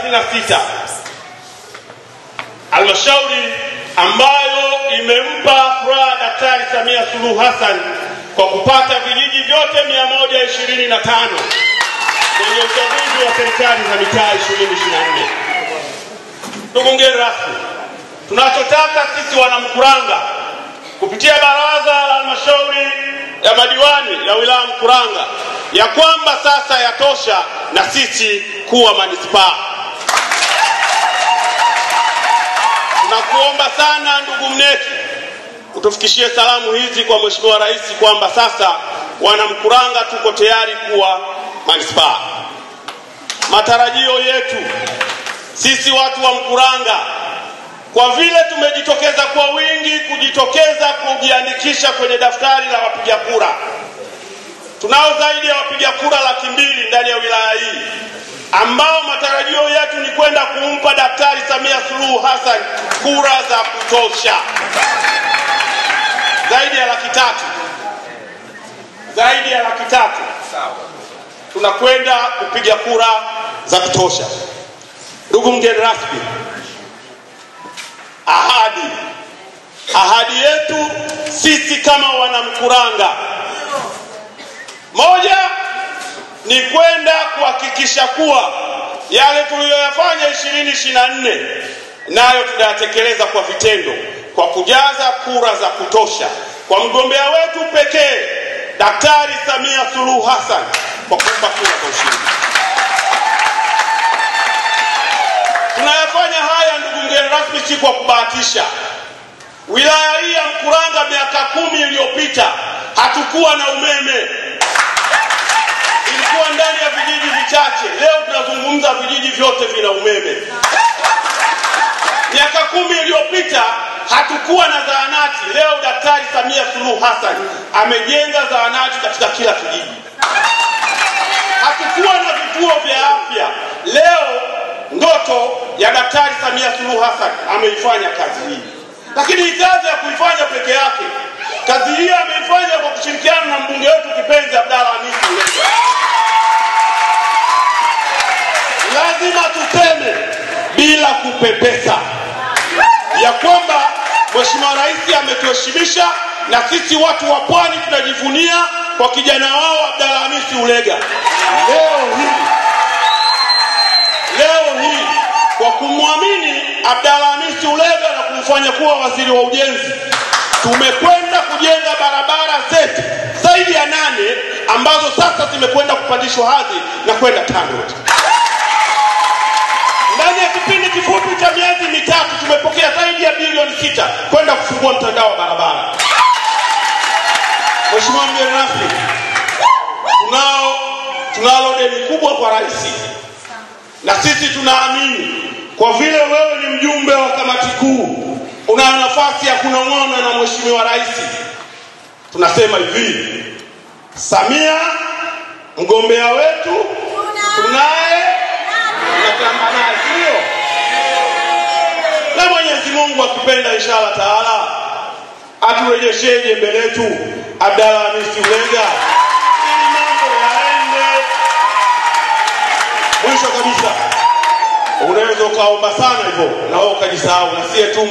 36. Halmashauri ambayo imempa furaha Daktari Samia Suluhu Hassan kwa kupata vijiji vyote 125 kwenye uchaguzi wa serikali za mitaa 2024. Ndugu mgeni rasmi, tunachotaka sisi wanamkuranga kupitia baraza la halmashauri ya madiwani ya wilaya Mkuranga ya kwamba sasa yatosha na sisi kuwa manispaa. Tunakuomba sana ndugu Mneki utufikishie salamu hizi kwa Mheshimiwa Rais kwamba sasa wanamkuranga tuko tayari kuwa manispaa. Matarajio yetu sisi watu wa Mkuranga, kwa vile tumejitokeza kwa wingi kujiandikisha kwenye daftari la wapiga kura, tunao zaidi ya wapiga kura 200,000 ndani ya wilaya hii ambao matarajio yetu ni kwenda kumpa Daktari Samia Suluhu Hassan kura za kutosha. Zaidi ya 300,000 tunakwenda kupiga kura za kutosha. Ndugu mgeni rasmi, ahadi yetu sisi kama wanamkuranga, moja ni kwenda kuhakikisha kuwa yale tuliyoyafanya 2024 nayo tunayatekeleza kwa vitendo, kwa kujaza kura za kutosha kwa mgombea wetu pekee Daktari Samia Suluhu Hassan kwa kumpa kura za ushindi. Tunayafanya haya ndugu mgeni rasmi si kwa kubahatisha. Wilaya hii ya Mkuranga miaka 10 iliyopita hatukuwa na umeme. Ilikuwa ndani ya vijiji vichache. Leo tunazungumza vijiji vyote vina umeme. Miaka 10 iliyopita hatukuwa na zahanati. Leo Daktari Samia Suluhu Hassan amejenga zahanati katika kila kijiji. Hatukuwa na vituo vya afya. Leo ndoto ya Daktari Samia Suluhu Hassan ameifanya kazi hii. Lakini hii kazi ya kuifanya peke yake, kazi hii ameifanya kwa kushirikiana na mbunge wetu kipenzi Abdalla Hamisi Ulega. Lazima tuseme bila kupepesa ya kwamba Mheshimiwa Rais ametuheshimisha, na sisi watu wa Pwani tunajivunia kwa kijana wao Abdalla Hamisi Ulega. Leo hii kwa kumwamini Abdalla Hamisi Ulega na kumfanya kuwa waziri wa ujenzi, tumekwenda kujenga barabara zetu zaidi ya 8 ambazo sasa zimekwenda kupandishwa hadhi na kwenda TANROADS. Ndani ya kipindi kifupi cha miezi 3 tumepokea zaidi ya bilioni 6 kwenda kufungua mtandao wa barabara. Mheshimiwa mgeni rasmi, tunalo deni kubwa kwa rais, na sisi tunaamini kwa vile wewe ni mjumbe wa kamati kuu, una nafasi ya kunong'ona na Mheshimiwa Rais. Tunasema hivi, Samia mgombea wetu tunaye, tunatamba naye, sio? Na Mwenyezi Mungu akipenda inshallah taala aturejeshe jembe letu Abdalla Hamisi Ulega ili mambo yaende. Mwisho kabisa, unaweza ukaomba sana hivyo na wewe ukajisahau, na siye tu